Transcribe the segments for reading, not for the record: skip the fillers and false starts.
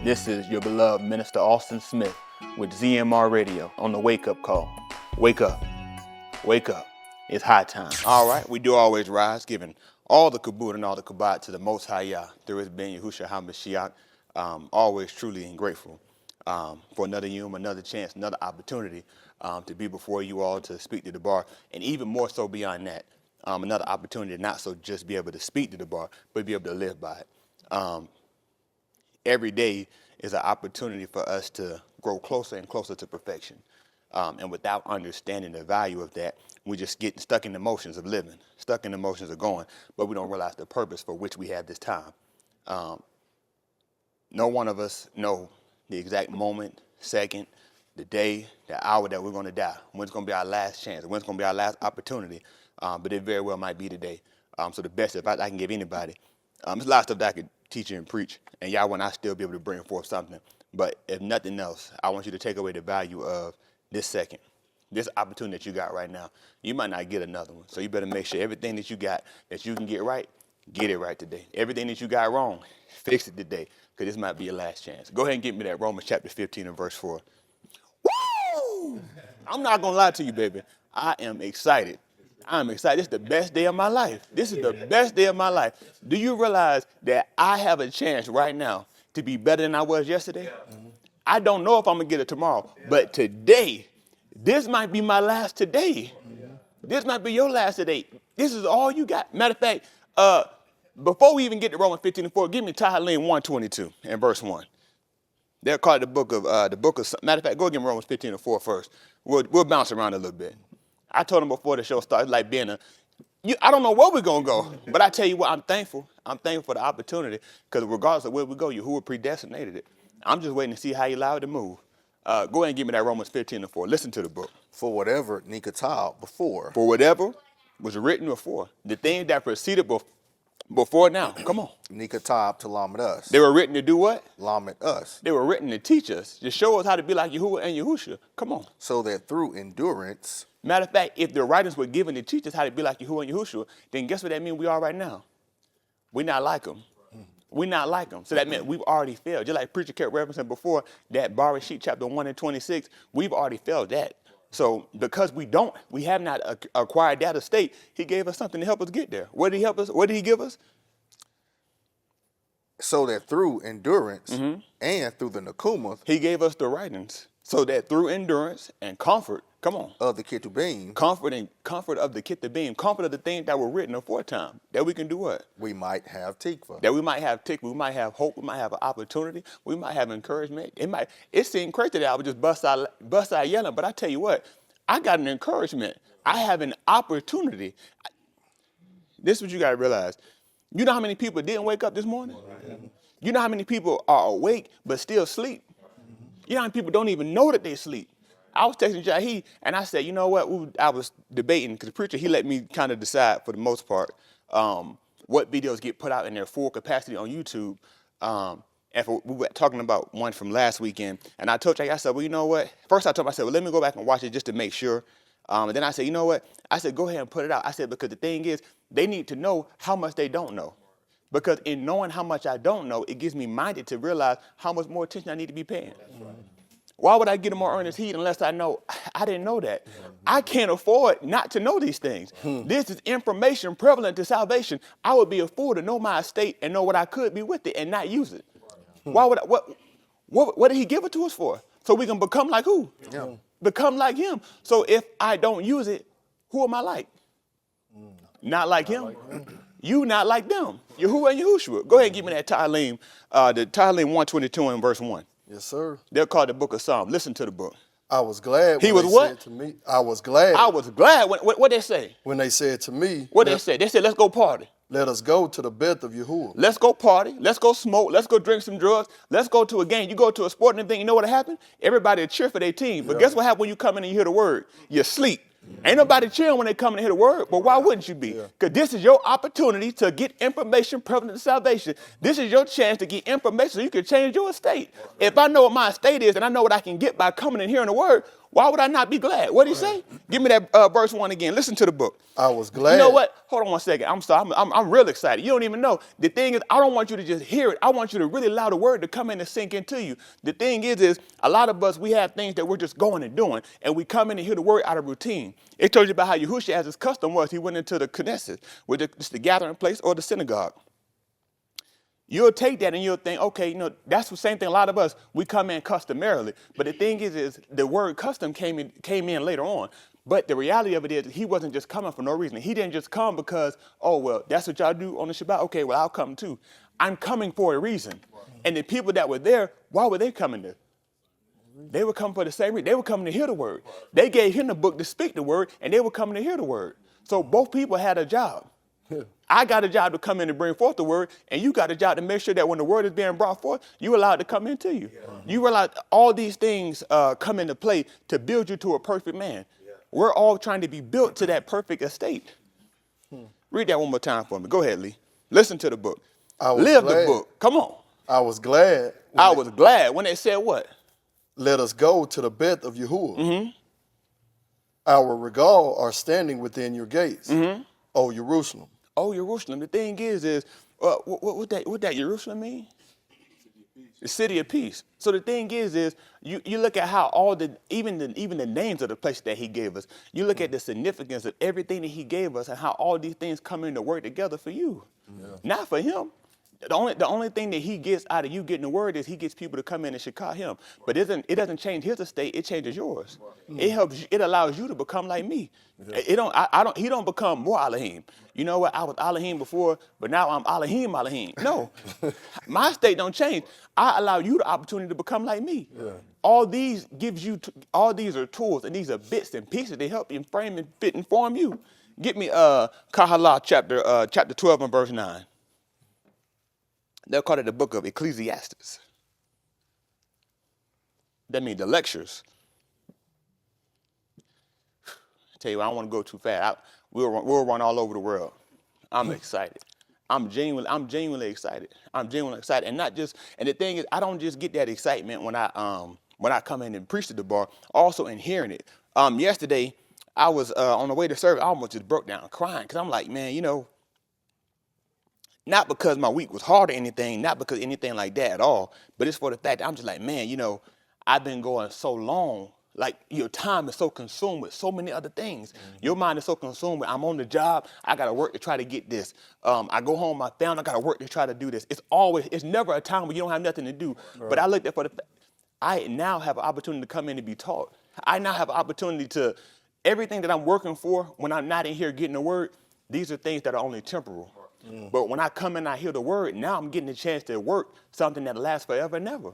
This is your beloved Minister Austin Smith with ZMR Radio on the Wake Up Call. Wake up. Wake up. It's high time. All right, we do always rise, giving all the kabod and all the kabod to the Most High Yah. There has been Yahusha HaMashiach. Always truly and grateful for another another chance, another opportunity to be before you all to speak to the bar. And even more so beyond that, another opportunity to not so just be able to speak to the bar, but be able to live by it. Every day is an opportunity for us to grow closer and closer to perfection. And without understanding the value of that, we just get stuck in the motions of living, stuck in the motions of going, but we don't realize the purpose for which we have this time. No one of us know the exact moment, second, the day, the hour that we're going to die, when it's going to be our last chance, when it's going to be our last opportunity, but it very well might be today. So the best advice I can give anybody, there's a lot of stuff that I could teach you and preach, and y'all will not still be able to bring forth something. But if nothing else, I want you to take away the value of this second, this opportunity that you got right now. You might not get another one, so you better make sure everything that you got that you can get right today. Everything that you got wrong, fix it today, because this might be your last chance. Go ahead and get me that Romans chapter 15 and verse 4. Woo! I'm not going to lie to you, baby. I am excited. I'm excited. This is the best day of my life. This is the best day of my life. Do you realize that I have a chance right now to be better than I was yesterday? I don't know if I'm going to get it tomorrow, but today, this might be my last today. This might be your last today. This is all you got. Matter of fact, before we even get to Romans 15 and 4, give me Tahallin 122 and verse 1. They'll call it the book of, matter of fact, go give me Romans 15 and 4 first. We'll bounce around a little bit. I told him before the show started, it's like being I don't know where we're going to go, but I tell you what, I'm thankful. I'm thankful for the opportunity, because regardless of where we go, Yahuah predestinated it. I'm just waiting to see how you allow it to move. Go ahead and give me that Romans 15 and 4. Listen to the book. For whatever Nikatal before. For whatever was written before. The thing that preceded before now. Come on. Nikatab to Lamed us. They were written to do what? Lamed us. They were written to teach us, to show us how to be like Yahuah and Yahusha. Come on. So that through endurance. Matter of fact, if the writings were given to teach us how to be like Yahuah and Yahusha, then guess what that means we are right now? We're not like them. We're not like them. So that meant we've already failed. Just like Preacher kept referencing before, that Barashit chapter 1 and 26, we've already failed that. So because we have not acquired that estate, he gave us something to help us get there. What did he help us? What did he give us? So that through endurance and through the Nakumath, he gave us the writings. So that through endurance and comfort, come on. Of the Ketubim. Comfort of the Ketubim, comfort of the things that were written aforetime, that we can do what? We might have tikva. That we might have tikva, we might have hope, we might have an opportunity, we might have encouragement. It seemed crazy that I would just bust out yelling, but I tell you what, I got an encouragement. I have an opportunity. This is what you got to realize. You know how many people didn't wake up this morning? You know how many people are awake but still sleep? You know how many people don't even know that they sleep? I was texting Jahi, and I said, you know what? I was debating, because the preacher, he let me kind of decide for the most part what videos get put out in their full capacity on YouTube. We were talking about one from last weekend, and I told Jahi, I said, well, you know what? First I told him, I said, well, let me go back and watch it just to make sure. And then I said, you know what? I said, go ahead and put it out. I said, because the thing is, they need to know how much they don't know. Because in knowing how much I don't know, it gives me minded to realize how much more attention I need to be paying. Why would I get a more earnest heed unless I know? I didn't know that. I can't afford not to know these things. This is information prevalent to salvation. I would be a fool to know my estate and know what I could be with it and not use it. Why would I? What did he give it to us for? So we can become like who? Yeah. Become like him. So if I don't use it, who am I like? Not like him. You not like them. Yahuah and Yahushua. Go ahead and give me that Tahallin, the Tahallin 122 and verse 1. Yes, sir. They're called the book of Psalms. Listen to the book. I was glad He when was they what? said to me. I was glad. I was glad. What they say? When they said to me. What they said? They said, let's go party. Let us go to the bed of Yahuah. Let's go party. Let's go smoke. Let's go drink some drugs. Let's go to a game. You go to a sporting event, you know what happened? Everybody will cheer for their team. But guess what happens when you come in and you hear the word? You sleep. Ain't nobody cheering when they come in and hear the word, but why wouldn't you be? Because this is your opportunity to get information prevalent to salvation. This is your chance to get information so you can change your estate. If I know what my estate is and I know what I can get by coming and hearing the word, Why would I not be glad? What did he say? Give me that verse 1 again. Listen to the book. I was glad. You know what? Hold on one second. I'm sorry. I'm real excited. You don't even know. The thing is, I don't want you to just hear it. I want you to really allow the word to come in and sink into you. The thing is a lot of us, we have things that we're just going and doing, and we come in and hear the word out of routine. It told you about how Yahusha, as his custom was, he went into the Knesset, which is the gathering place, or the synagogue. You'll take that and you'll think, okay, you know, that's the same thing. A lot of us, we come in customarily. But the thing is the word custom came in later on. But the reality of it is he wasn't just coming for no reason. He didn't just come because, oh, well, that's what y'all do on the Shabbat. Okay, well, I'll come too. I'm coming for a reason. And the people that were there, why were they coming there? They were coming for the same reason. They were coming to hear the word. They gave him the book to speak the word, and they were coming to hear the word. So both people had a job. I got a job to come in and bring forth the word, and you got a job to make sure that when the word is being brought forth, you allow it to come into you. Yeah. You allow all these things come into play to build you to a perfect man. Yeah. We're all trying to be built to that perfect estate. Read that one more time for me. Go ahead, Lee. Listen to the book. Live the book. Come on. I was glad. I was glad when they said what? Let us go to the bed of Yahuah. Mm-hmm. Our regal are standing within your gates, O Jerusalem. Oh, Jerusalem. The thing is what that Jerusalem mean? The city of peace. So the thing is you look at how all even the names of the places that he gave us. You look at the significance of everything that he gave us and how all these things come in to work together for you, not for him. The only thing that he gets out of you getting the word is he gets people to come in and shikah him. But it doesn't change his estate. It changes yours. It helps. It allows you to become like me. He don't become more Elohim. You know what? I was Elohim before, but now I'm Elohim. No, my estate don't change. I allow you the opportunity to become like me. Yeah. All these are tools, and these are bits and pieces to help you frame and fit and form you. Get me Kahalah chapter 12 and verse 9. They'll call it the book of Ecclesiastes. That means the lectures. I tell you, I don't want to go too fast. We'll run all over the world. I'm excited. I'm genuinely excited. I'm genuinely excited, and not just. And the thing is, I don't just get that excitement when I come in and preach to the bar. Also in hearing it. Yesterday, I was on the way to service. I almost just broke down crying because I'm like, man, you know. Not because my week was hard or anything, not because anything like that at all, but it's for the fact that I'm just like, man, you know, I've been going so long. Like, your time is so consumed with so many other things. Your mind is so consumed with, I'm on the job, I got to work to try to get this. I go home, my family, I got to work to try to do this. It's never a time where you don't have nothing to do. Right. But I looked at I now have an opportunity to come in and be taught. I now have an opportunity to, everything that I'm working for, when I'm not in here getting the word, these are things that are only temporal. But when I come in and I hear the word, now I'm getting a chance to work something that lasts forever and ever.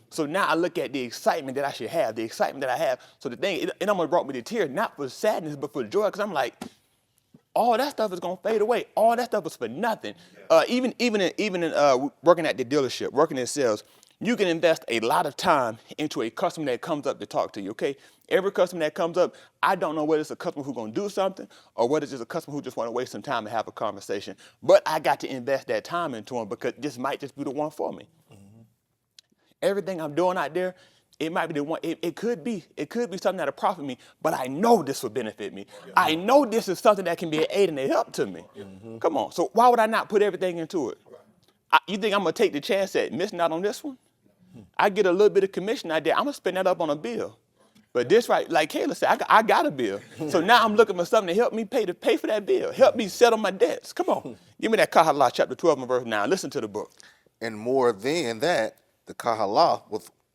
So now I look at the excitement that I should have, the excitement that I have. So the thing, it almost brought me to tears, not for sadness, but for joy, because I'm like, all that stuff is going to fade away. All that stuff is for nothing. Even in working at the dealership, working in sales, you can invest a lot of time into a customer that comes up to talk to you, okay? Every customer that comes up, I don't know whether it's a customer who's going to do something or whether it's just a customer who just want to waste some time and have a conversation. But I got to invest that time into them because this might just be the one for me. Everything I'm doing out there, it might be the one. It could be something that'll profit me, but I know this will benefit me. I know this is something that can be an aid and a help to me. Come on. So why would I not put everything into it? You think I'm going to take the chance at missing out on this one? I get a little bit of commission out there. I'm going to spend that up on a bill. But this right, like Kayla said, I got a bill. So now I'm looking for something to help me pay for that bill. Help me settle my debts. Come on. Give me that Kahalah chapter 12 and verse 9. Listen to the book. And more than that, the Kahalah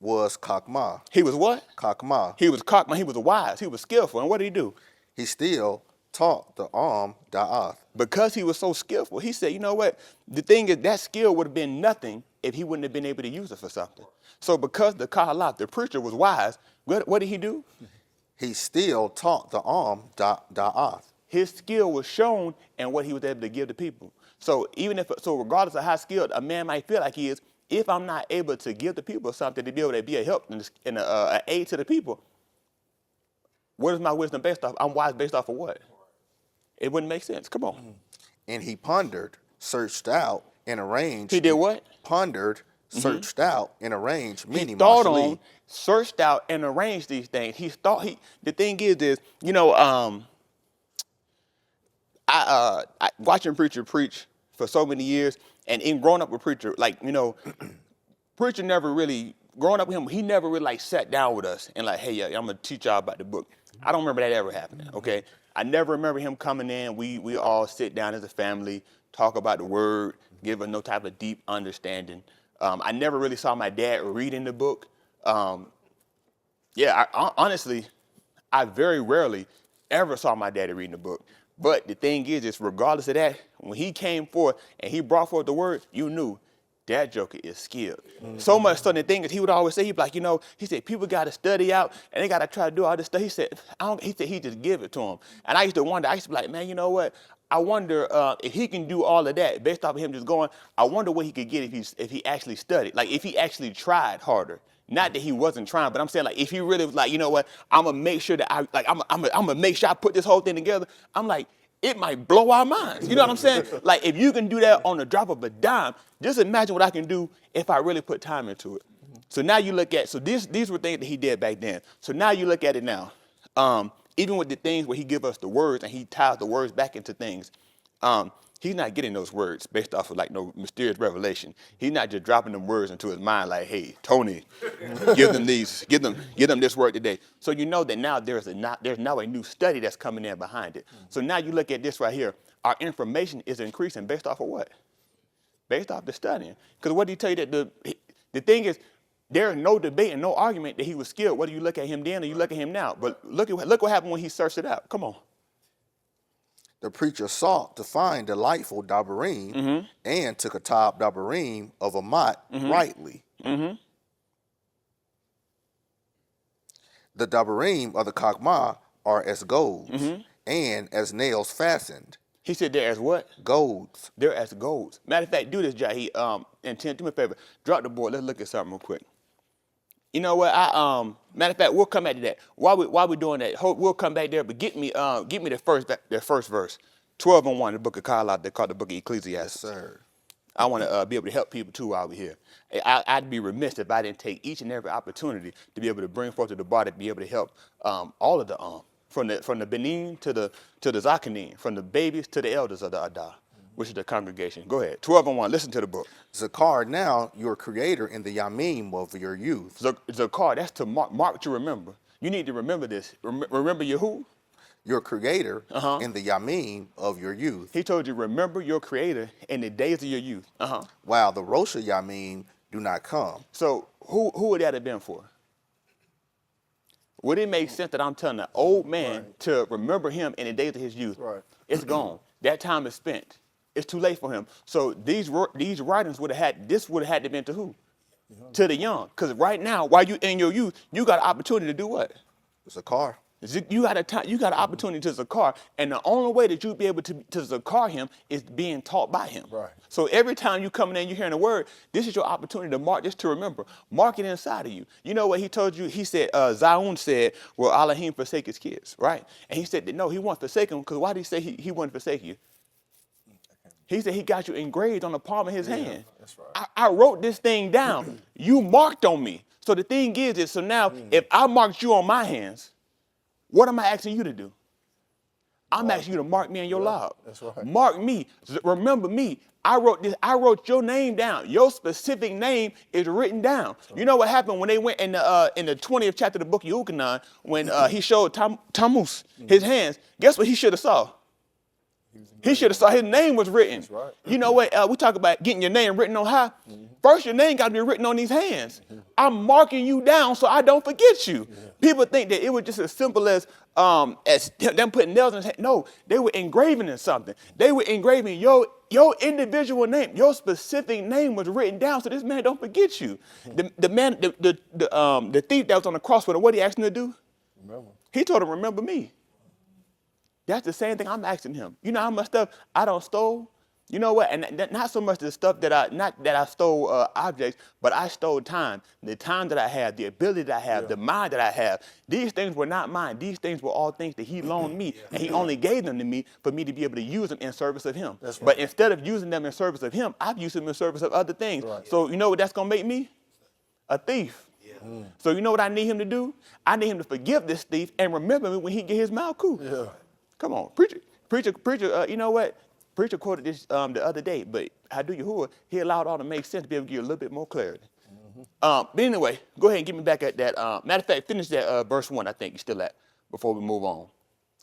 was Kakma. He was what? Kakma. He was Kakma. He was wise. He was skillful. And what did he do? He still taught the Da'ath. Because he was so skillful, he said, you know what? The thing is, that skill would have been nothing if he wouldn't have been able to use it for something. So because the Kahalah, the preacher, was wise, what did he do? He still taught the Da'ath. His skill was shown in what he was able to give to people. So regardless of how skilled a man might feel like he is, if I'm not able to give the people something to be able to be a help and an aid to the people, what is my wisdom based off? I'm wise based off of what? It wouldn't make sense. Come on. And he pondered, searched out, and arranged. He did what? Pondered, searched out, and arranged many thought martial on, searched out, and arranged these things. The thing is, you know, I watching preacher preach for so many years, and in growing up with preacher, like, you know, preacher never really, growing up with him, he never really like sat down with us and like, hey, yeah, I'm gonna teach y'all about the book. I don't remember that ever happening. Okay, I never remember him coming in. We all sit down as a family, talk about the word, give us no type of deep understanding. I never really saw my dad reading the book. Honestly, I very rarely ever saw my daddy reading the book. But the thing is regardless of that, when he came forth and he brought forth the word, you knew that joker is skilled. So much so, the thing is, he would always say, he'd be like, you know, he said, people got to study out and they got to try to do all this stuff. He said, he just give it to them. And I used to wonder, I used to be like, man, you know what? I wonder if he can do all of that based off of him just going. I wonder what he could get if he actually studied, like if he actually tried harder. Not that he wasn't trying, but I'm saying like if he really was like, you know what, I'm gonna make sure that I'm gonna make sure I put this whole thing together. I'm like, it might blow our minds. You know what I'm saying? Like if you can do that on the drop of a dime, just imagine what I can do if I really put time into it. So now you look at, these were things that he did back then. So now you look at it now. Even with the things where he give us the words and he ties the words back into things, he's not getting those words based off of like no mysterious revelation. He's not just dropping them words into his mind like, hey, Tony, give them this word today. So you know that now there's now a new study that's coming in behind it. So now you look at this right here. Our information is increasing based off of what? Based off the studying. Because what did he tell you that the thing is, there is no debate and no argument that he was skilled, whether you look at him then or you look at him now. But look what happened when he searched it out. Come on. The preacher sought to find delightful dabarim and took a top dabarim of a mot rightly. The dabarim of the Chokmah are as goads and as nails fastened. He said they're as what? Goads. They're as goads. Matter of fact, do this, Jahi. And Tim, do me a favor. Drop the board. Let's look at something real quick. You know what? Matter of fact, we'll come back to that. While we're doing that, we'll come back there. But get me the first verse, 12:1, the book of Carlisle. They call the book of Ecclesiastes. Yes, sir. I want to be able to help people too while we're here. I'd be remiss if I didn't take each and every opportunity to be able to bring forth to the body, to be able to help all of the from the Benin to the Zakanim, from the babies to the elders of the Adah, which is the congregation. Go ahead. 12:1. Listen to the book. Zakar, now your creator in the Yamim of your youth. Zakar, that's to mark to remember. You need to remember this. Remember Yahuah? Your creator in the Yamim of your youth. He told you, remember your creator in the days of your youth. While the Rosh Yamim do not come. So who would that have been for? Would it make sense that I'm telling an old man to remember him in the days of his youth? Right. It's gone. That time is spent. It's too late for him. So these writings would have had to been to who? To the young. Because right now, while you in your youth, you got an opportunity to do what? Zakar. You got an opportunity to Zakar, and the only way that you'll be able to Zakar him is being taught by him. Right. So every time you come in and you're hearing a word, this is your opportunity to mark this, to remember. Mark it inside of you. You know what he told you? He said, Zion said, well, Elohim forsake his kids, right? And he said that no, he won't forsake them, because why did he say he wouldn't forsake you? He said he got you engraved on the palm of his hand. That's right. I wrote this thing down. You marked on me. So the thing is so now if I marked you on my hands, what am I asking you to do? I'm asking you to mark me in your log. That's right. Mark me. Remember me. I wrote this. I wrote your name down. Your specific name is written down. Right. You know what happened when they went in the 20th chapter of the book of Yahuah, when he showed Tammuz his hands? Guess what he should have saw? He should have saw his name was written. That's right. You know what? We talk about getting your name written on high. First, your name got to be written on these hands. I'm marking you down so I don't forget you. People think that it was just as simple as them putting nails in his hand. No, they were engraving in something. They were engraving your individual name. Your specific name was written down so this man don't forget you. The thief that was on the cross with him, what he asked him to do? Remember. He told him, remember me. That's the same thing I'm asking him. You know how much stuff I don't stole? You know what? And not so much the stuff not that I stole objects, but I stole time. The time that I have, the ability that I have, the mind that I have. These things were not mine. These things were all things that he loaned me. And he only gave them to me for me to be able to use them in service of him. That's right. But instead of using them in service of him, I've used them in service of other things. Right. So you know what that's going to make me? A thief. So you know what I need him to do? I need him to forgive this thief and remember me when he get his mouth cool. Yeah. Come on, preacher. You know what? Preacher quoted this the other day, but how do Yahuah? He allowed all to make sense to be able to give you a little bit more clarity. But anyway, go ahead and get me back at that. Matter of fact, finish that verse 1, I think you're still at, before we move on.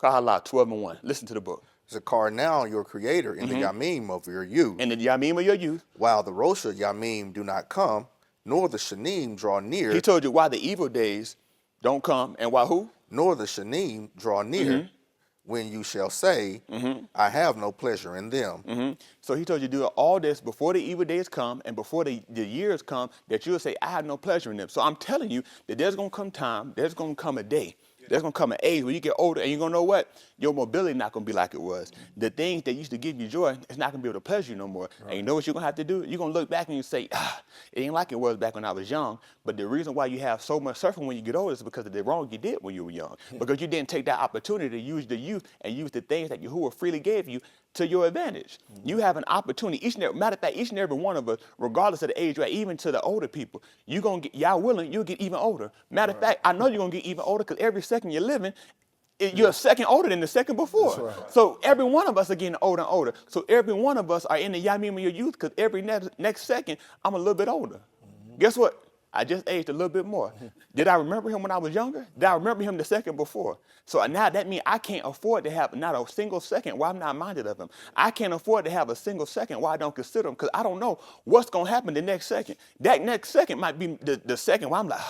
Kahala 12:1. Listen to the book. Zakar now your creator in the Yamim of your youth. In the Yamim of your youth. While the Rosha Yamim do not come, nor the Shanim draw near. He told you why the evil days don't come, and why who? Nor the Shanim draw near, when you shall say, I have no pleasure in them. So he told you to do all this before the evil days come and before the years come, that you'll say, I have no pleasure in them. So I'm telling you that there's going to come time, there's going to come a day, there's going to come an age where you get older and you're going to know what? Your mobility not going to be like it was. The things that used to give you joy, it's not going to be able to pleasure you no more. Right. And you know what you're going to have to do? You're going to look back and you say, it ain't like it was back when I was young. But the reason why you have so much suffering when you get older is because of the wrong you did when you were young. Because you didn't take that opportunity to use the youth and use the things that Yahuah freely gave you to your advantage. You have an opportunity. Matter of fact, each and every one of us, regardless of the age, right, even to the older people, you're going to get, y'all willing, you'll get even older. Matter of fact, I know you're going to get even older because every second you're living, you're a second older than the second before. Right. So every one of us are getting older and older. So every one of us are in the Yamim of your youth because every next second, I'm a little bit older. Guess what? I just aged a little bit more. Did I remember him when I was younger? Did I remember him the second before? So now that means I can't afford to have not a single second where I'm not minded of him. I can't afford to have a single second where I don't consider him because I don't know what's going to happen the next second. That next second might be the second where I'm like,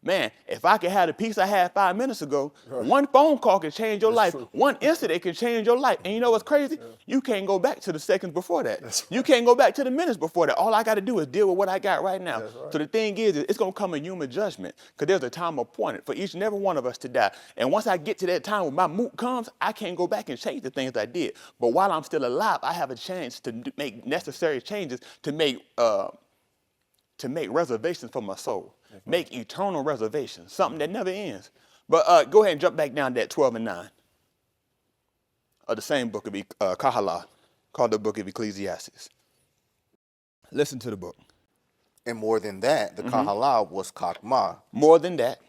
man, if I could have the peace I had 5 minutes ago, one phone call can change your life. True. One incident can change your life. And you know what's crazy? Yeah. You can't go back to the seconds before that. Right. You can't go back to the minutes before that. All I got to do is deal with what I got right now. Right. So the thing is, it's going to come a human judgment because there's a time appointed for each and every one of us to die. And once I get to that time when my moot comes, I can't go back and change the things I did. But while I'm still alive, I have a chance to make necessary changes to make reservations for my soul. Make eternal reservations, something that never ends. But go ahead and jump back down to that 12 and 9 of the same book of Kahala, called the book of Ecclesiastes. Listen to the book. And more than that, the Kahala was Kakma. More than that.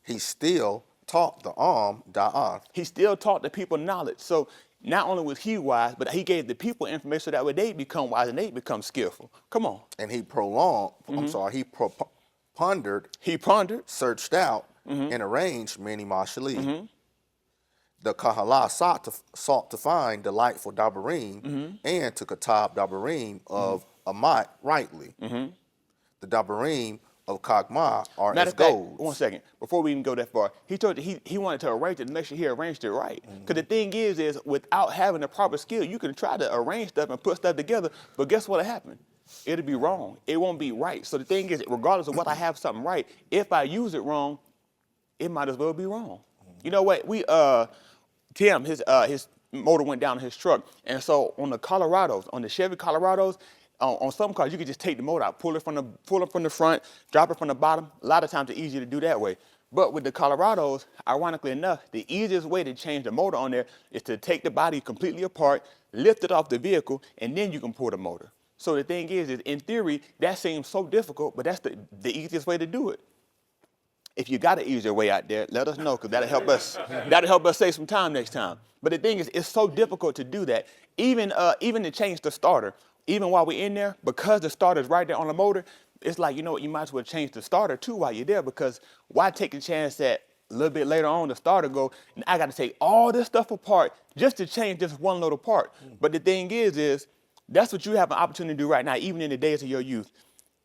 He still taught the Da'ath. He still taught the people knowledge. So not only was he wise, but he gave the people information so that way they become wise and they become skillful. Come on. And he pondered. He pondered. Searched out and arranged many mashali. The Kahala sought to find delightful dabarim and to katab dabarim of Amat rightly. The dabarim of Kagma are as goads. 1 second. Before we even go that far, he told you he wanted to arrange it to make sure he arranged it right. Because the thing is without having the proper skill, you can try to arrange stuff and put stuff together, but guess what'll happen? It'll be wrong. It won't be right. So the thing is, regardless of what I have something right, if I use it wrong, it might as well be wrong. You know what? Tim, his motor went down in his truck. And so on the Chevy Colorados, on some cars, you can just take the motor out, pull it from the front, drop it from the bottom. A lot of times it's easier to do that way. But with the Colorados, ironically enough, the easiest way to change the motor on there is to take the body completely apart, lift it off the vehicle, and then you can pull the motor. So the thing is in theory, that seems so difficult, but that's the easiest way to do it. If you got an easier way out there, let us know, because that'll help us. That'll help us save some time next time. But the thing is, it's so difficult to do that. Even to change the starter, even while we're in there, because the starter's right there on the motor, it's like, you know what, you might as well change the starter too while you're there, because why take the chance that a little bit later on the starter go, and I got to take all this stuff apart just to change this one little part. But the thing is that's what you have an opportunity to do right now, even in the days of your youth.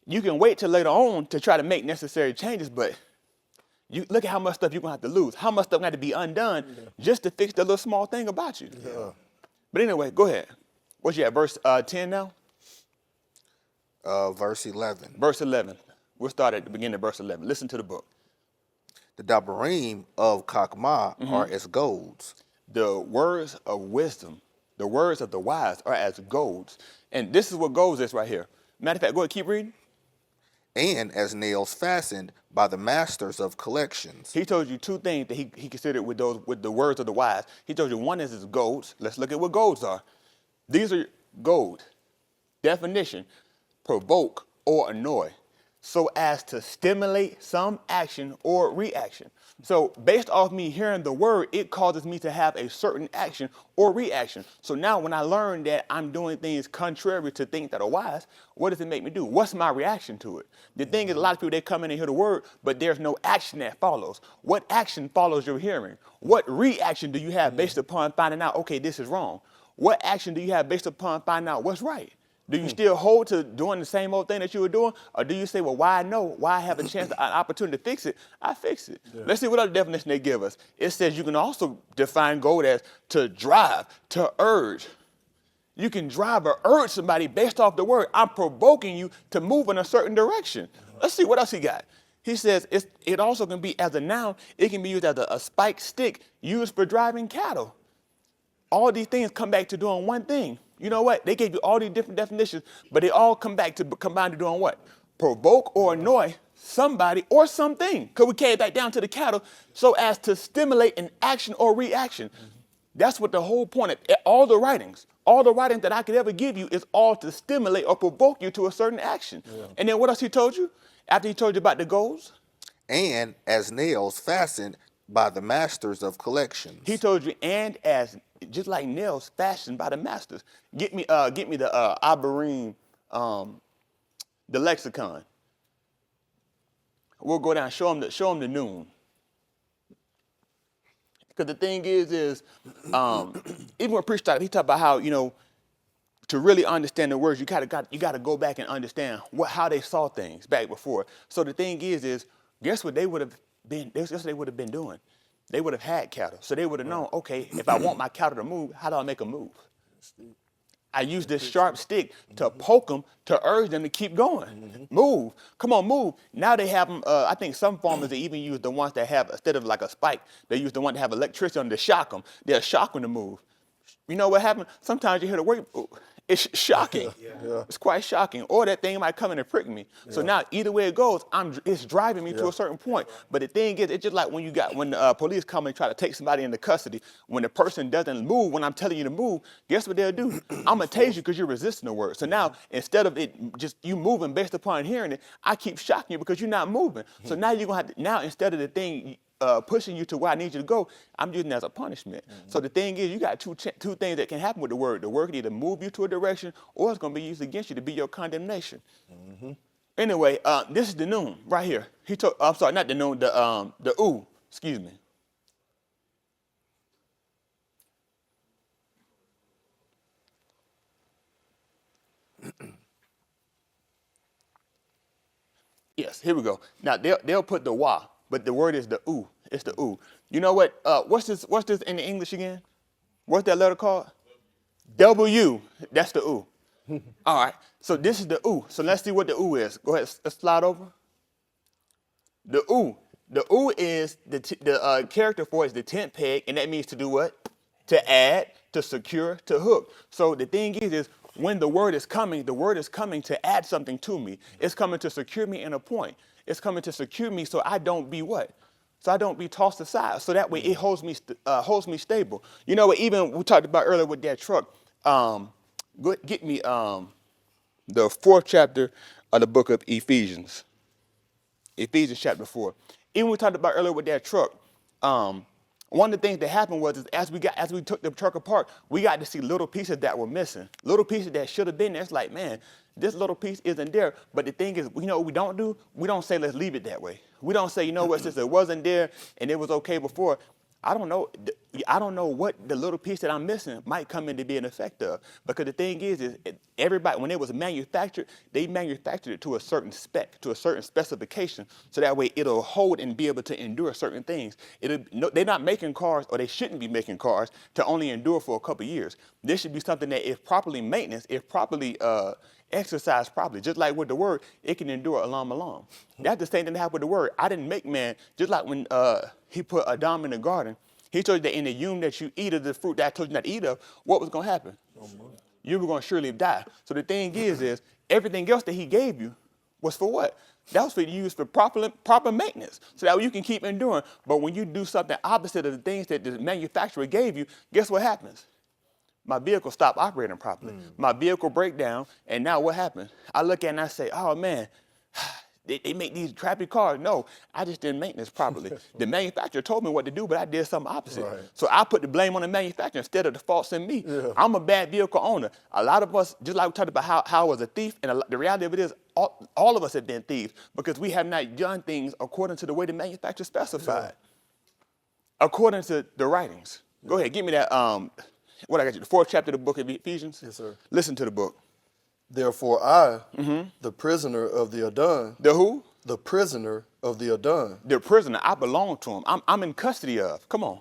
You can wait till later on to try to make necessary changes, but you look at how much stuff you're going to have to lose, how much stuff got to be undone just to fix the little small thing about you. Yeah. But anyway, go ahead. What's you at, verse 10 now? Verse 11. Verse 11. We'll start at the beginning of verse 11. Listen to the book. The dabarim of Kakma are as goads. The words of wisdom The words of the wise are as goads. And this is what goads is right here. Matter of fact, go ahead, keep reading. And as nails fastened by the masters of collections. He told you two things that he considered with the words of the wise. He told you one is his goads. Let's look at what goads are. These are goad. Definition, provoke or annoy, so as to stimulate some action or reaction. So based off me hearing the word, it causes me to have a certain action or reaction. So now when I learn that I'm doing things contrary to things that are wise, what does it make me do? What's my reaction to it? The thing is, a lot of people, they come in and hear the word, but there's no action that follows. What action follows your hearing? What reaction do you have based upon finding out, okay, this is wrong? What action do you have based upon finding out what's right? Do you still hold to doing the same old thing that you were doing? Or do you say, well, why I know, why I have a chance, an opportunity to fix it, I fix it. Yeah. Let's see what other definition they give us. It says you can also define goad as to drive, to urge. You can drive or urge somebody based off the word. I'm provoking you to move in a certain direction. Let's see what else he got. He says it also can be as a noun. It can be used as a spiked stick used for driving cattle. All these things come back to doing one thing. You know what? They gave you all these different definitions, but they all combine to doing what? Provoke or annoy somebody or something. Because we carry back down to the cattle so as to stimulate an action or reaction. Mm-hmm. That's what the whole point of all the writings that I could ever give you is all to stimulate or provoke you to a certain action. Yeah. And then what else he told you? After he told you about the goals? And as nails fastened by the masters of collections. He told you, and as just like nails fashioned by the masters. Get me the Abarim, the lexicon. We'll go down, show them the noon. Because the thing is even when preach started, he talked about how, to really understand the words, you gotta go back and understand how they saw things back before. So the thing is guess what they would have been? Guess what they would have been doing? They would have had cattle. So they would have known, okay, if I want my cattle to move, how do I make them move? I use this sharp stick to poke them, to urge them to keep going. Move. Come on, move. Now they have them, I think some farmers, they even use the ones that have, instead of like a spike, they use the one that have electricity on to shock them. They'll shock them to move. You know what happened? Sometimes you hear the word, it's shocking. Yeah. It's quite shocking. Or that thing might come in and prick me. Yeah. So now either way it goes, it's driving me to a certain point. But the thing is, it's just like when the police come and try to take somebody into custody, when the person doesn't move, when I'm telling you to move, guess what they'll do? I'm going to tase you because you're resisting the word. So now instead of it just you moving based upon hearing it, I keep shocking you because you're not moving. So now you're going to have to, now instead of the thing pushing you to where I need you to go, I'm using it as a punishment. So the thing is, you got two things that can happen with the word. The word can either move you to a direction, or it's going to be used against you to be your condemnation. Anyway, this is the noon right here. I'm sorry, not the noon, the ooh, excuse me. Yes, here we go. Now they'll put the wah, but the word is the ooh. It's the ooh. You know what? What's this in the English again? What's that letter called? W. That's the ooh. All right. So this is the ooh. So let's see what the ooh is. Go ahead. Let's slide over. The ooh. The ooh is the character for it is the tent peg, and that means to do what? To add, to secure, to hook. So the thing is when the word is coming to add something to me. It's coming to secure me in a point. It's coming to secure me so I don't be what? So I don't be tossed aside. So that way it holds me stable. You know what? Even we talked about earlier with that truck. Get me the 4th chapter of the book of Ephesians. Ephesians chapter 4. Even we talked about earlier with that truck. One of the things that happened was as we took the truck apart, we got to see little pieces that were missing, little pieces that should have been there. It's like, man, this little piece isn't there. But the thing is, you know what we don't do? We don't say, let's leave it that way. We don't say, you know what, since it wasn't there and it was okay before, I don't know what the little piece that I'm missing might come in to be an effect of. Because the thing is everybody, when it was manufactured, they manufactured it to a certain spec, to a certain specification. So that way it'll hold and be able to endure certain things. They're not making cars, or they shouldn't be making cars, to only endure for a couple of years. This should be something that if properly maintained, if properly exercised properly, just like with the word, it can endure along. That's the same thing that happened with the word. I didn't make man, just like when he put Adam in the garden, He told you that in the union that you eat of the fruit that I told you not to eat of, what was going to happen? You were going to surely die. So the thing is everything else that he gave you was for what? That was for you to use for proper maintenance, so that you can keep enduring. But when you do something opposite of the things that the manufacturer gave you, guess what happens? My vehicle stopped operating properly. My vehicle break down, and now what happens? I look at it and I say, oh man, they make these crappy cars. No, I just didn't maintenance properly. The manufacturer told me what to do, but I did something opposite. Right. So I put the blame on the manufacturer instead of the faults in me. Yeah. I'm a bad vehicle owner. A lot of us, just like we talked about how I was a thief, and the reality of it is all of us have been thieves because we have not done things according to the way the manufacturer specified, according to the writings. Go ahead, give me that, what I got you, the 4th chapter of the book of Ephesians? Yes, sir. Listen to the book. Therefore I, the prisoner of the Adon, The who? the prisoner of the Adon, The prisoner. I belong to him. I'm in custody of. Come on.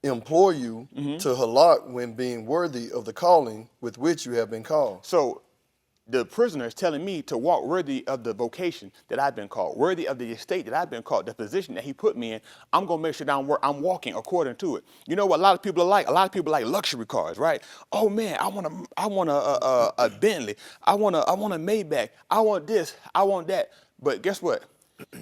implore you to halak when being worthy of the calling with which you have been called. So the prisoner is telling me to walk worthy of the vocation that I've been called, worthy of the estate that I've been called, the position that he put me in. I'm going to make sure that I'm walking according to it. You know what a lot of people are like? A lot of people like luxury cars, right? Oh man, I want a Bentley. I want a Maybach. I want this. I want that. But guess what?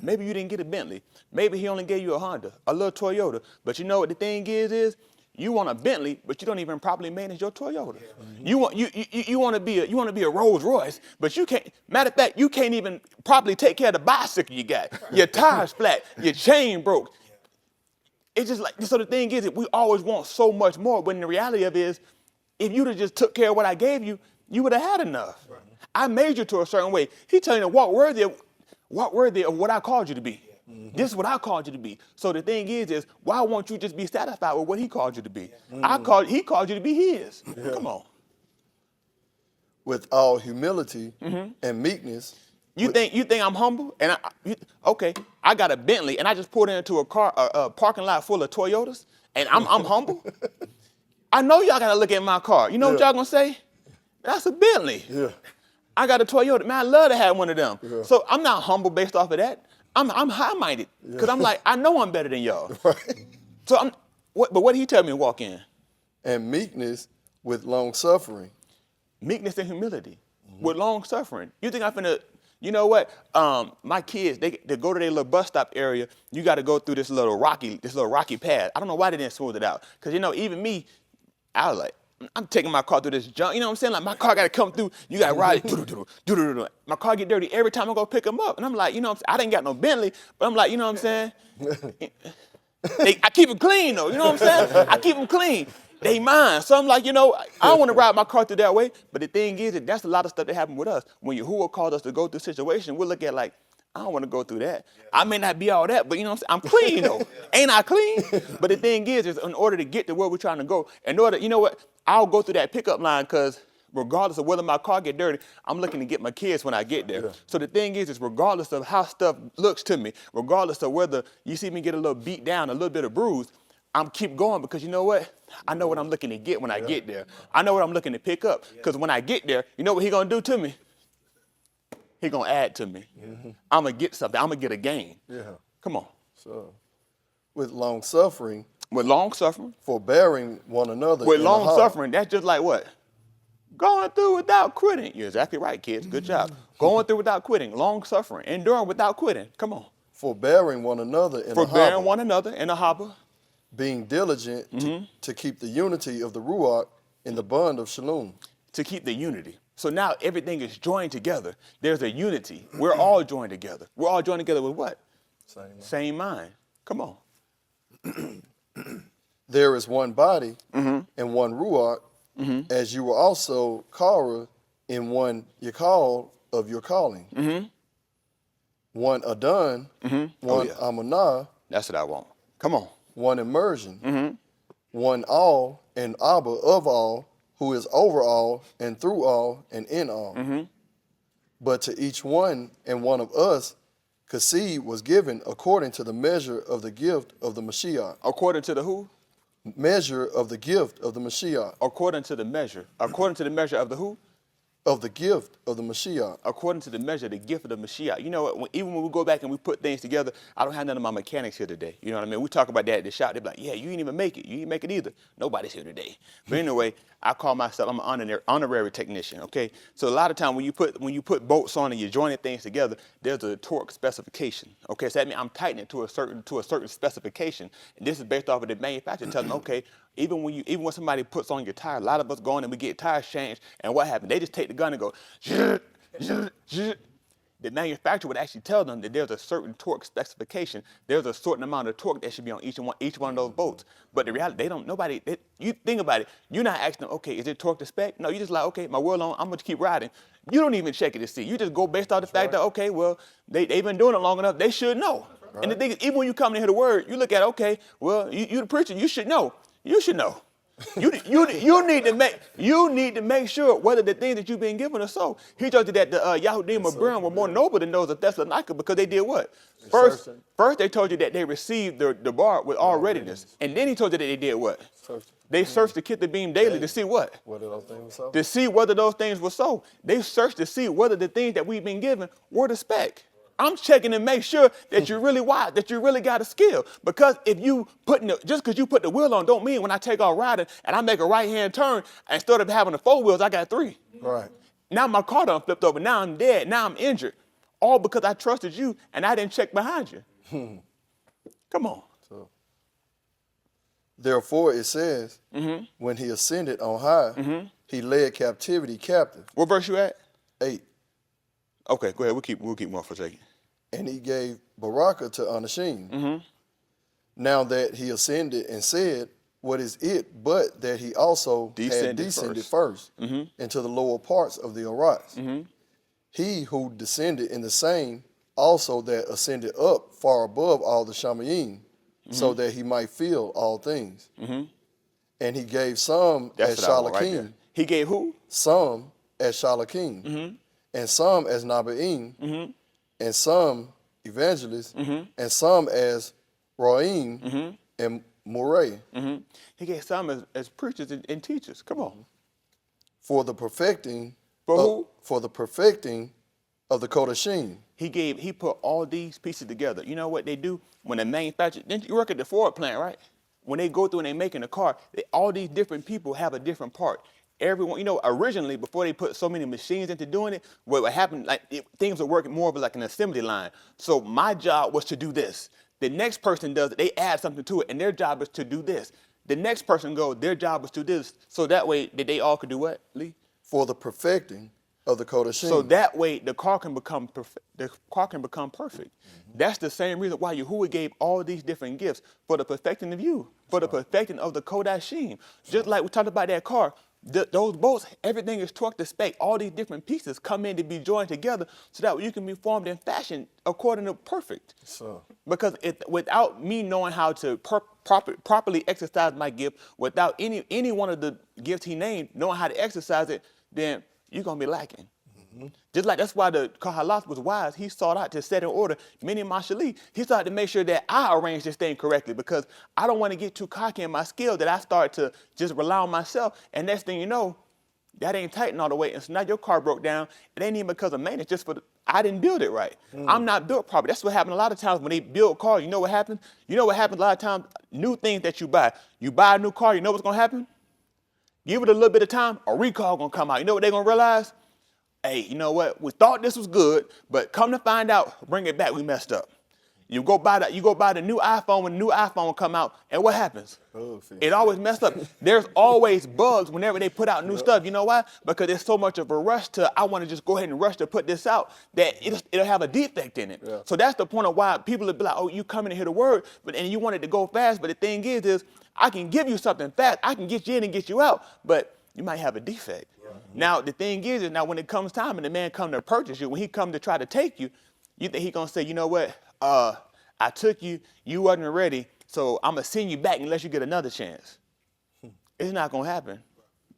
Maybe you didn't get a Bentley. Maybe he only gave you a Honda, a little Toyota. But you know what the thing is you want a Bentley, but you don't even properly manage your Toyota. You want to be a Rolls Royce, but you can't. Matter of fact, you can't even properly take care of the bicycle you got. Your tires flat, your chain broke. It's just like, so the thing is that we always want so much more, when the reality of it is, if you'd have just took care of what I gave you, you would have had enough. Right. I made you to a certain way. He's telling you to walk worthy of what I called you to be. This is what I called you to be. So the thing is why won't you just be satisfied with what he called you to be? He called you to be his. Yeah. Come on. With all humility and meekness. You think I'm humble? And I got a Bentley and I just pulled into a parking lot full of Toyotas and I'm humble? I know y'all gotta look at my car. You know what y'all gonna say? That's a Bentley. Yeah. I got a Toyota. Man, I love to have one of them. Yeah. So I'm not humble based off of that. I'm high-minded because I'm like, I know I'm better than y'all. Right. So but what did he tell me to walk in? And meekness with long suffering. Meekness and humility with long suffering. You think I'm finna, you know what? My kids, they go to their little bus stop area. You got to go through this little rocky path. I don't know why they didn't smooth it out. Because even me, I was like, I'm taking my car through this junk. You know what I'm saying? Like my car got to come through. You got to ride it. My car get dirty every time I go pick them up. And I'm like, I didn't got no Bentley, but I'm like, you know what I'm saying? I keep them clean though. You know what I'm saying? I keep them clean. They mine. So I'm like, I don't want to ride my car through that way. But the thing is, that's a lot of stuff that happened with us. When Yahuah called us to go through a situation, we'll look at like, I don't want to go through that. I may not be all that, but you know what I'm saying? I'm clean though. Ain't I clean? But the thing is in order to get to where we're trying to go, you know what? I'll go through that pickup line because regardless of whether my car get dirty, I'm looking to get my kids when I get there. Yeah. So the thing is regardless of how stuff looks to me, regardless of whether you see me get a little beat down, a little bit of bruise, I'm keep going because you know what? I know what I'm looking to get when I get there. I know what I'm looking to pick up because when I get there, you know what he gonna do to me? He gonna add to me. Mm-hmm. I'm gonna get something. I'm gonna get a gain. Yeah. Come on. So, with long suffering. With long suffering. Forbearing one another. With long suffering, that's just like what? Going through without quitting. You're exactly right, kids. Good job. Going through without quitting. Long suffering. Enduring without quitting. Come on. Forbearing one another in Forbearing one another in a harbor. Being diligent to keep the unity of the Ruach in the bond of Shalom. To keep the unity. So now everything is joined together. There's a unity. We're all joined together. We're all joined together with what? Same mind. Come on. There is one body and one Ruach, as you were also called in one Yakal of your calling. One Adon, one Amunah. That's what I want. Come on. One immersion, one all and Abba of all, who is over all and through all and in all. But to each one and one of us, Kassid was given according to the measure of the gift of the Mashiach. According to the who? Measure of the gift of the Mashiach. According to the measure. According to the measure of the who? of the gift of the Mashiach. According to the measure of the gift of the Mashiach. You know what? Even when we go back and we put things together, I don't have none of my mechanics here today. You know what I mean? We talk about that at the shop. They're like, yeah, you didn't even make it. You didn't make it either. Nobody's here today. But anyway, I call myself, I'm an honorary technician, okay? So a lot of time when you put bolts on and you're joining things together, there's a torque specification, okay? So that means I'm tightening it to a certain specification. And this is based off of the manufacturer telling me, okay, even when somebody puts on your tire, a lot of us go in and we get tires changed, and what happened? They just take the gun and go, zzz, zzz, zzz. The manufacturer would actually tell them that there's a certain torque specification. There's a certain amount of torque that should be on each one of those bolts. But the reality, you think about it, you're not asking them, okay, is it torque to spec? No, you just like, okay, my wheel on, I'm going to keep riding. You don't even check it to see. You just go based off the fact that, okay, well, they've been doing it long enough, they should know. Right. And the thing is, even when you come to hear the word, you look at, okay, well, you the preacher, you should know. You should know. You need to make sure whether the things that you've been given are so. He told you that the Yahudim of Brim were more noble than those of Thessalonica because they did what? First they told you that they received the bar with all readiness. And then he told you that they did what? They searched the kit the beam daily to see what? Whether those things were so. To see whether those things were so. They searched to see whether the things that we've been given were the spec. I'm checking to make sure that you're really wise, that you really got a skill. Because if you just because you put the wheel on don't mean when I take off riding and I make a right-hand turn, instead of having the 4 wheels, I got 3. Right. Now my car done flipped over. Now I'm dead. Now I'm injured. All because I trusted you and I didn't check behind you. Come on. So, therefore, it says, when he ascended on high, he led captivity captive. What verse you at? 8. Okay, go ahead. We'll keep going for a second. And he gave Baraka to Anashim. Now that he ascended and said, what is it but that he also had descended first into the lower parts of the Orats? He who descended in the same also that ascended up far above all the Shamayim, so that he might fill all things. And he gave some at Shalakim. Right, he gave who? Some at Shalakim. And some as Nabaim, and some evangelists, and some as Roim and Moray. He gave some as preachers and teachers. Come on. For the perfecting. For who? For the perfecting of the Kodashim. He put all these pieces together. You know what they do when they manufacture? You work at the Ford plant, right? When they go through and they're making a car, all these different people have a different part. Everyone, originally, before they put so many machines into doing it, what happened, things were working more of like an assembly line. So my job was to do this. The next person does it, they add something to it, and their job is to do this. The next person goes, their job is to do this. So that way, they all could do what, Lee? For the perfecting of the Kodashim. So that way, the car can become perfect. That's the same reason why Yahuah gave all these different gifts, for the perfecting of you, for the perfecting of the Kodashim. Just like we talked about that car. Those bolts, everything is torqued to spec. All these different pieces come in to be joined together so that you can be formed and fashioned according to perfect. So. Because without me knowing how to properly exercise my gift, without any one of the gifts he named, knowing how to exercise it, then you're going to be lacking. Just like that's why the Kahalath was wise. He sought out to set in order many Mashali. He started to make sure that I arrange this thing correctly because I don't want to get too cocky in my skill that I start to just rely on myself. And next thing you know, that ain't tightened all the way. And so now your car broke down. It ain't even because of maintenance, just I didn't build it right. I'm not built properly. That's what happened a lot of times when they build cars. You know what happens? You know what happens a lot of times? New things that you buy. You buy a new car, you know what's going to happen? Give it a little bit of time, a recall going to come out. You know what they're going to realize? Hey, you know what? We thought this was good, but come to find out, bring it back, we messed up. You go buy the new iPhone when the new iPhone come out, and what happens? It always messed up. There's always bugs whenever they put out new stuff. You know why? Because there's so much of a rush I want to just go ahead and rush to put this out that it'll have a defect in it. Yeah. So that's the point of why people will be like, oh, you come in and hear the word, and you want it to go fast, but the thing is I can give you something fast. I can get you in and get you out, but you might have a defect. Now, the thing is now when it comes time and the man come to purchase you, when he come to try to take you, you think he going to say, you know what, I took you, you wasn't ready, so I'm going to send you back unless you get another chance. It's not going to happen.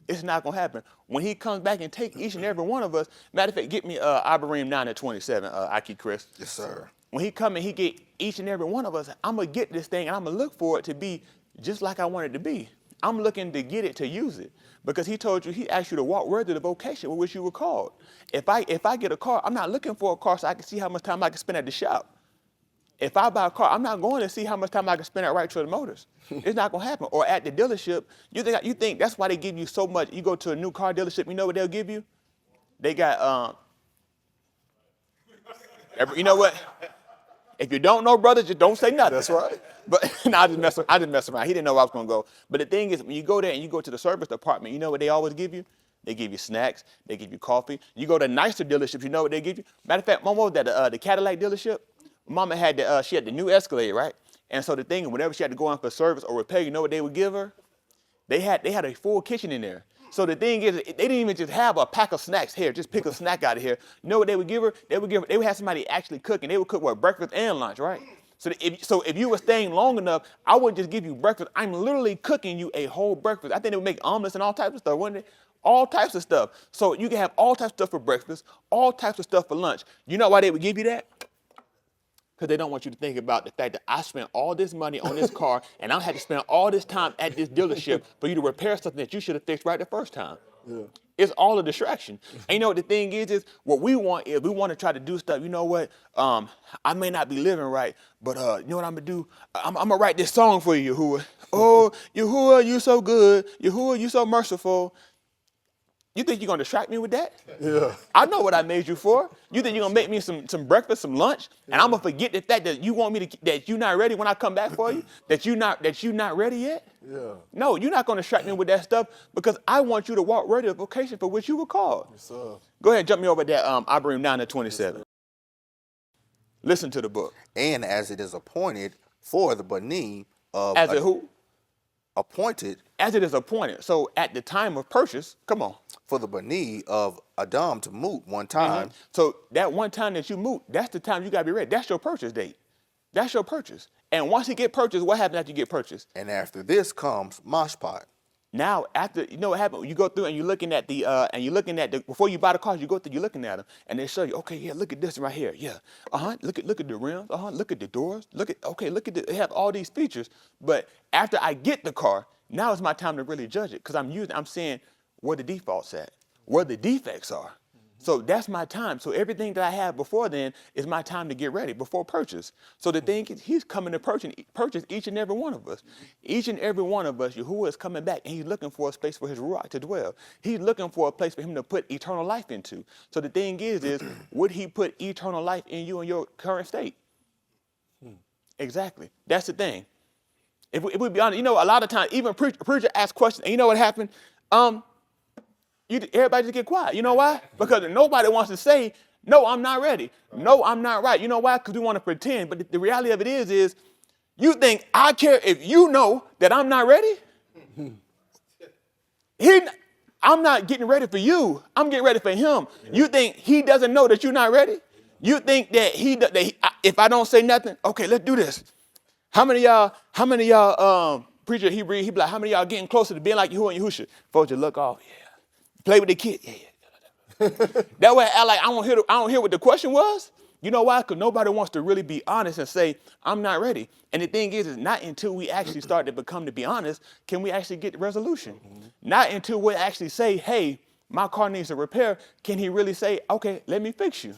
It's not going to happen. When he comes back and take each and every one of us, matter of fact, get me Ibrahim 9:27, Aki Chris. Yes, sir. When he come and he get each and every one of us, I'm going to get this thing and I'm going to look for it to be just like I want it to be. I'm looking to get it to use it. Because he told you, he asked you to walk worthy of the vocation with which you were called. If I get a car, I'm not looking for a car so I can see how much time I can spend at the shop. If I buy a car, I'm not going to see how much time I can spend at Right Trade Motors. It's not going to happen. Or at the dealership, you think that's why they give you so much. You go to a new car dealership, you know what they'll give you? They got, you know what? If you don't know, brother, just don't say nothing. That's right. But no, I just mess around. He didn't know where I was going to go. But the thing is, when you go there and you go to the service department, you know what they always give you? They give you snacks. They give you coffee. You go to nicer dealerships, you know what they give you? Matter of fact, Mama was at the Cadillac dealership. Mama had she had the new Escalade, right? And so the thing is, whenever she had to go in for service or repair, you know what they would give her? They had a full kitchen in there. So the thing is, they didn't even just have a pack of snacks here. Just pick a snack out of here. You know what they would give her? They would have somebody actually cooking. They would cook breakfast and lunch, right? So if you were staying long enough, I wouldn't just give you breakfast. I'm literally cooking you a whole breakfast. I think they would make omelets and all types of stuff, wouldn't they? All types of stuff. So you can have all types of stuff for breakfast, all types of stuff for lunch. You know why they would give you that? Because they don't want you to think about the fact that I spent all this money on this car and I had to spend all this time at this dealership for you to repair something that you should have fixed right the first time. Yeah. It's all a distraction. And you know what the thing is what we want is we want to try to do stuff. You know what? I may not be living right, but you know what I'm going to do? I'm going to write this song for you, Yahuah. Oh, Yahuah, you so good. Yahuah, you so merciful. You think you're going to distract me with that? Yeah. I know what I made you for. You think you're going to make me some breakfast, some lunch, and I'm going to forget the fact that you want me to, that you're not ready when I come back for you, that you're not ready yet? Yeah. No, you're not going to distract me with that stuff because I want you to walk ready to the vocation for which you were called. Yes, sir. Go ahead, jump me over that. I bring 9 to 27. Listen to the book. And as it is appointed for the Bani of... As it who? Appointed. As it is appointed. So at the time of purchase, come on. For the Bani of Adam to moot one time. Mm-hmm. So that one time that you moot, that's the time you got to be ready. That's your purchase date. That's your purchase. And once you get purchased, what happens after you get purchased? And after this comes mashpat. Now, after, you know what happens? You go through and you're looking at before you buy the cars, you go through, you're looking at them, and they show you, okay, yeah, look at this right here, yeah. Look at the rims, look at the doors, they have all these features. But after I get the car, now it's my time to really judge it, because I'm seeing where the defaults at, where the defects are. So that's my time. So everything that I have before then is my time to get ready before purchase. So the thing is, he's coming to purchase each and every one of us. Each and every one of us, Yahuah is coming back, and he's looking for a space for his Ruach to dwell. He's looking for a place for him to put eternal life into. So the thing is would he put eternal life in you in your current state? Exactly. That's the thing. If we be honest, you know, a lot of times, even preacher asks questions, and you know what happened? Everybody just get quiet. You know why? Because nobody wants to say, no, I'm not ready. No, I'm not right. You know why? Because we want to pretend. But the reality of it is you think I care if you know that I'm not ready? I'm not getting ready for you. I'm getting ready for him. You think he doesn't know that you're not ready? You think that if I don't say nothing, okay, let's do this. How many of y'all, preacher, he be like, how many of y'all getting closer to being like Yahuah and Yahusha? Folks just look off, yeah. Play with the kid. Yeah. That way, I don't hear what the question was. You know why? Because nobody wants to really be honest and say, I'm not ready. And the thing is not until we actually start to be honest, can we actually get the resolution. Mm-hmm. Not until we actually say, hey, my car needs a repair, can he really say, okay, let me fix you.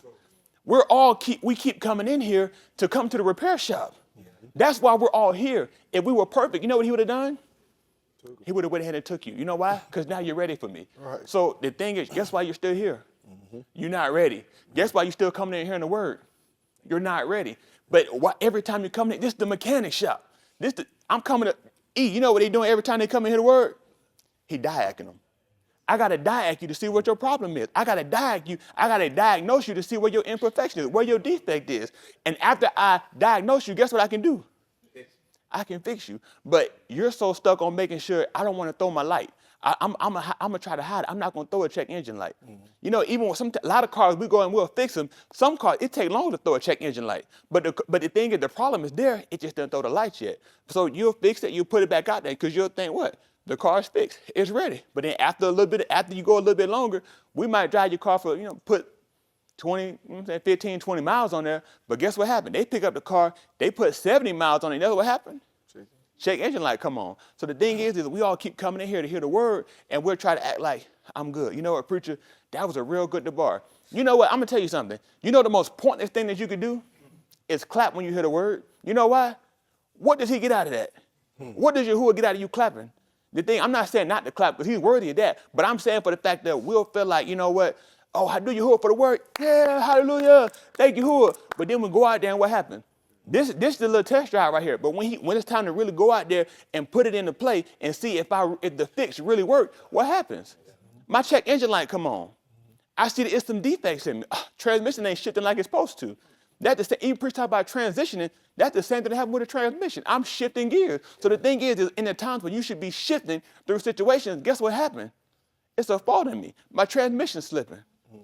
We keep coming in here to come to the repair shop. Mm-hmm. That's why we're all here. If we were perfect, you know what he would have done? He would have went ahead and took you. You know why? Because now you're ready for me. Right. So the thing is, guess why you're still here? Mm-hmm. You're not ready. Guess why you're still coming in hearing the word? You're not ready. But every time you come in, this is the mechanic shop. I'm coming to eat. You know what they're doing every time they come in hear the word? He diacing them. I got to diac you to see what your problem is. I got to diagnose you to see where your imperfection is, where your defect is. And after I diagnose you, guess what I can do? I can fix you, but you're so stuck on making sure I don't want to throw my light. I'm gonna try to hide it. I'm not gonna throw a check engine light. Mm-hmm. You know, even with a lot of cars, we go and we'll fix them. Some cars, it takes longer to throw a check engine light. But the thing is, the problem is there. It just doesn't throw the lights yet. So you'll fix it. You put it back out there because you'll think, what? The car's fixed. It's ready. But then after you go a little bit longer, we might drive your car for, put 15, 20 miles on there. But guess what happened? They pick up the car. They put 70 miles on it. You know what happened? Check engine light come on. So the thing is we all keep coming in here to hear the word, and we'll try to act like, I'm good. You know what, preacher? That was a real good debar. You know what? I'm going to tell you something. You know the most pointless thing that you could do is clap when you hear the word. You know why? What does he get out of that? What does Yahuah get out of you clapping? The thing, I'm not saying not to clap because he's worthy of that, but I'm saying for the fact that we'll feel like, you know what? Oh, I do Yahuah for the word. Yeah, hallelujah. Thank you, Yahuah. But then we go out there and what happened? This is the little test drive right here. But when it's time to really go out there and put it into play and see if the fix really worked, what happens? My check engine light come on. I see that it's some defects in me. Transmission ain't shifting like it's supposed to. That's the same. Even preach talk about transitioning. That's the same thing that happened with a transmission. I'm shifting gears. So the thing is in the times when you should be shifting through situations, guess what happened? It's a fault in me. My transmission's slipping.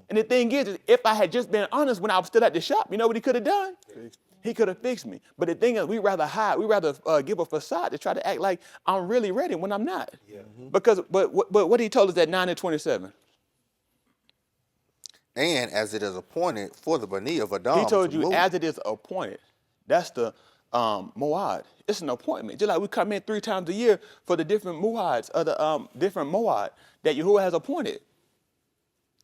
And the thing is if I had just been honest when I was still at the shop, you know what he could have done? He could have fixed me. But the thing is, we rather hide. We rather give a facade to try to act like I'm really ready when I'm not. Yeah. Because, but what he told us at 9:27. And as it is appointed for the Bani of Adam. He told you move. as it is appointed. That's the Moad. It's an appointment. Just like we come in 3 times a year for the different Muads, or the different Moad that Yahuah has appointed.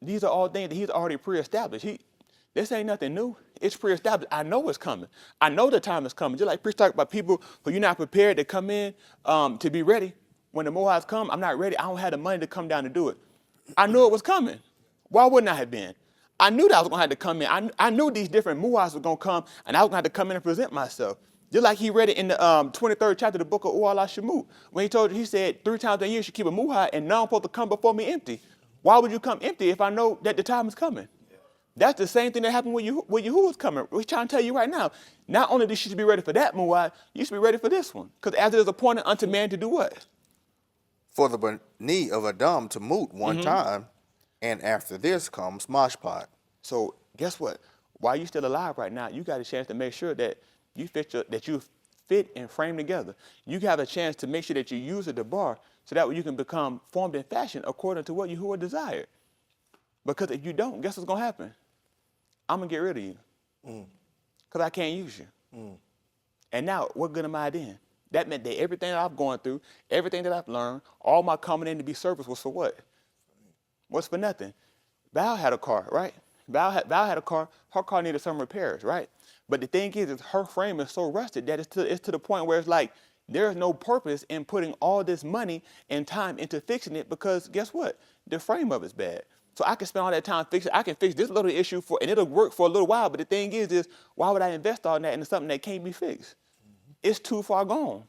These are all things that he's already pre-established. This ain't nothing new. It's pre-established. I know it's coming. I know the time is coming. Just like Priest talk about people who you're not prepared to come in to be ready. When the Moads come, I'm not ready. I don't have the money to come down to do it. I knew it was coming. Why wouldn't I have been? I knew that I was going to have to come in. I knew these different Moads were going to come, and I was going to have to come in and present myself. Just like he read it in the 23rd chapter of the book of U'Allah Shemut. When he told you, he said 3 times a year you should keep a Muhad, and none supposed to come before me empty. Why would you come empty if I know that the time is coming? That's the same thing that happened when Yahuah's coming. We're trying to tell you right now. Not only did you be ready for that Muad, you should be ready for this one. Because as it is appointed unto man to do what? For the Bani of Adam to moot one time, and after this comes Mashpat. So guess what? While you're still alive right now, you got a chance to make sure that you fit and frame together. You have a chance to make sure that you use the bar so that way you can become formed and fashioned according to what Yahuah desired. Because if you don't, guess what's going to happen? I'm going to get rid of you. Because I can't use you. And now, what good am I then? That meant that everything that I've gone through, everything that I've learned, all my coming in to be service was for what? What's for nothing? Val had a car, right? Val had a car. Her car needed some repairs, right? But the thing is her frame is so rusted that it's to the point where it's like there's no purpose in putting all this money and time into fixing it because guess what? The frame of it's bad. So I can spend all that time fixing it. I can fix this little issue and it'll work for a little while. But the thing is why would I invest all that into something that can't be fixed? It's too far gone.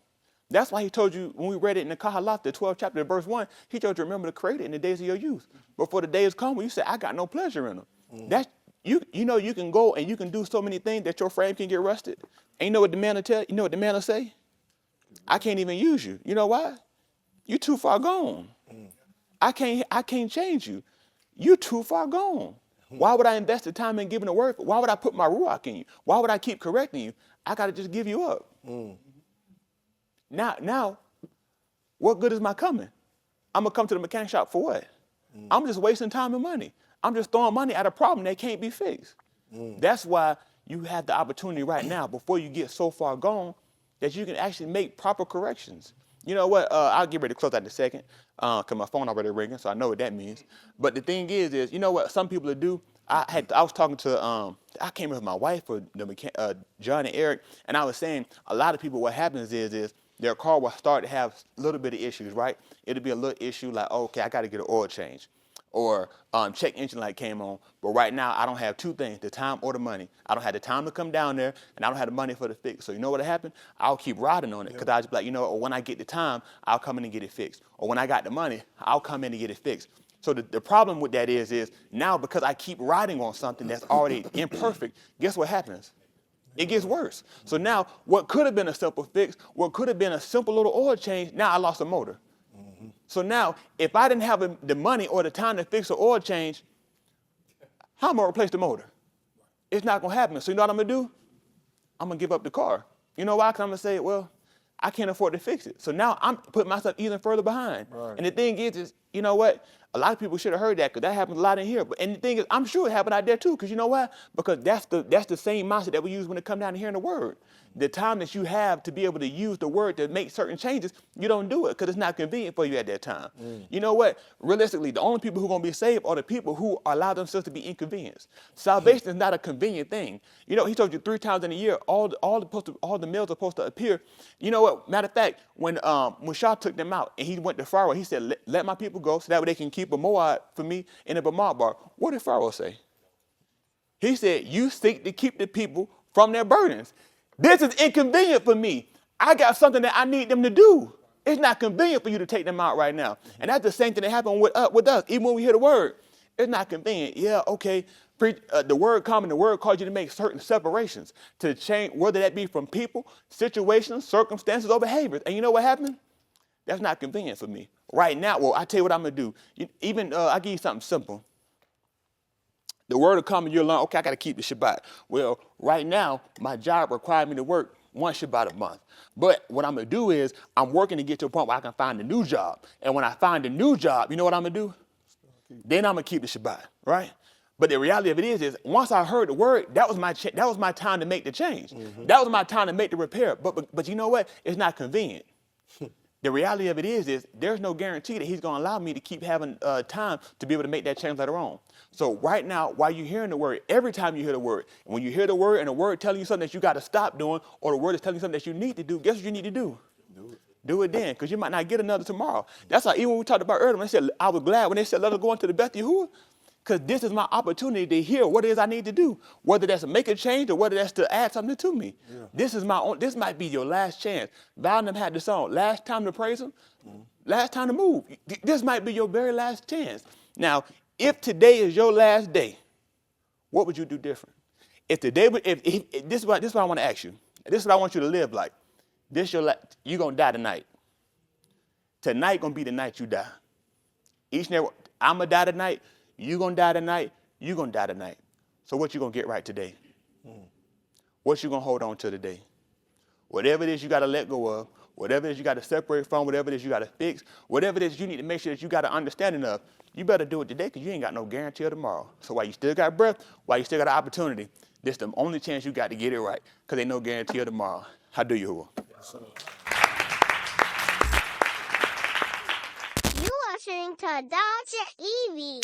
That's why he told you when we read it in the Kahalath, the 12th chapter, verse 1, he told you to remember to create it in the days of your youth. Before the days come when you say, I got no pleasure in them. That's, you know you can go and you can do so many things that your frame can get rusted. And you know what the man will tell you? You know what the man will say? I can't even use you. You know why? You too far gone. I can't change you. You too far gone. Why would I invest the time in giving the word? Why would I put my ruach in you? Why would I keep correcting you? I got to just give you up. Now, what good is my coming? I'm going to come to the mechanic shop for what? I'm just wasting time and money. I'm just throwing money at a problem that can't be fixed. That's why you have the opportunity right now before you get so far gone that you can actually make proper corrections. You know what? I'll get ready to close out in a second because my phone already ringing, so I know what that means. But the thing is you know what some people do? I was talking to, I came with my wife, John and Eric, and I was saying a lot of people, what happens is their car will start to have a little bit of issues, right? It'll be a little issue like, oh, okay, I got to get an oil change. Or check engine light came on, but right now I don't have 2 things, the time or the money. I don't have the time to come down there, and I don't have the money for the fix. So you know what happened? I'll keep riding on it because I'll just be like, you know, or when I get the time, I'll come in and get it fixed. Or when I got the money, I'll come in and get it fixed. So the problem with that is now because I keep riding on something that's already imperfect, guess what happens? It gets worse. So now what could have been a simple fix, what could have been a simple little oil change, now I lost a motor. So now, if I didn't have the money or the time to fix an oil change, how am I going to replace the motor? It's not going to happen. So you know what I'm going to do? I'm going to give up the car. You know why? Because I'm going to say, well, I can't afford to fix it. So now I'm putting myself even further behind. Right. And the thing is you know what? A lot of people should have heard that because that happens a lot in here. And the thing is, I'm sure it happened out there too, because you know why? Because that's the same mindset that we use when it comes down to hearing the word. The time that you have to be able to use the word to make certain changes, you don't do it because it's not convenient for you at that time. You know what? Realistically, the only people who are going to be saved are the people who allow themselves to be inconvenienced. Salvation is not a convenient thing. You know, he told you 3 times in a year, all the males are supposed to appear. You know what? Matter of fact, when Shah took them out and he went to Pharaoh, he said, let my people go so that way they can keep a Moab for me in a Bamar bar. What did Pharaoh say? He said, you seek to keep the people from their burdens. This is inconvenient for me. I got something that I need them to do. It's not convenient for you to take them out right now. And that's the same thing that happened with us. Even when we hear the word, it's not convenient. Yeah, okay. The word come and the word calls you to make certain separations, to change, whether that be from people, situations, circumstances, or behaviors. And you know what happened? That's not convenient for me. Right now, well, I tell you what I'm going to do. I'll give you something simple. The word will come and you'll learn, okay, I got to keep the Shabbat. Well, right now, my job requires me to work 1 Shabbat a month. But what I'm going to do is I'm working to get to a point where I can find a new job. And when I find a new job, you know what I'm going to do? Then I'm going to keep the Shabbat, right? But the reality of it is once I heard the word, that was my time to make the change. Mm-hmm. That was my time to make the repair. But you know what? It's not convenient. The reality of it is there's no guarantee that he's going to allow me to keep having time to be able to make that change later on. So right now, while you're hearing the word, every time you hear the word, when you hear the word and the word telling you something that you got to stop doing, or the word is telling you something that you need to do, guess what you need to do? Do it then, because you might not get another tomorrow. That's why even when we talked about earlier, when they said, I was glad when they said, let us go into the Beth Yahuah, because this is my opportunity to hear what it is I need to do, whether that's to make a change or whether that's to add something to me. Yeah. This might be your last chance. Val and them had the song, last time to praise him, last time to move. This might be your very last chance. Now, if today is your last day, what would you do different? If this is what I want to ask you. This is what I want you to live like. You're going to die tonight. Tonight going to be the night you die. Each and every, I'm going to die tonight. You're going to die tonight. You're going to die tonight. So what you going to get right today? What you going to hold on to today? Whatever it is you got to let go of, whatever it is you got to separate from, whatever it is you got to fix, whatever it is you need to make sure that you got an understanding of, you better do it today because you ain't got no guarantee of tomorrow. So while you still got breath, while you still got an opportunity, this is the only chance you got to get it right because ain't no guarantee of tomorrow. How do you, Yahuah? You are listening to Dr. Evie.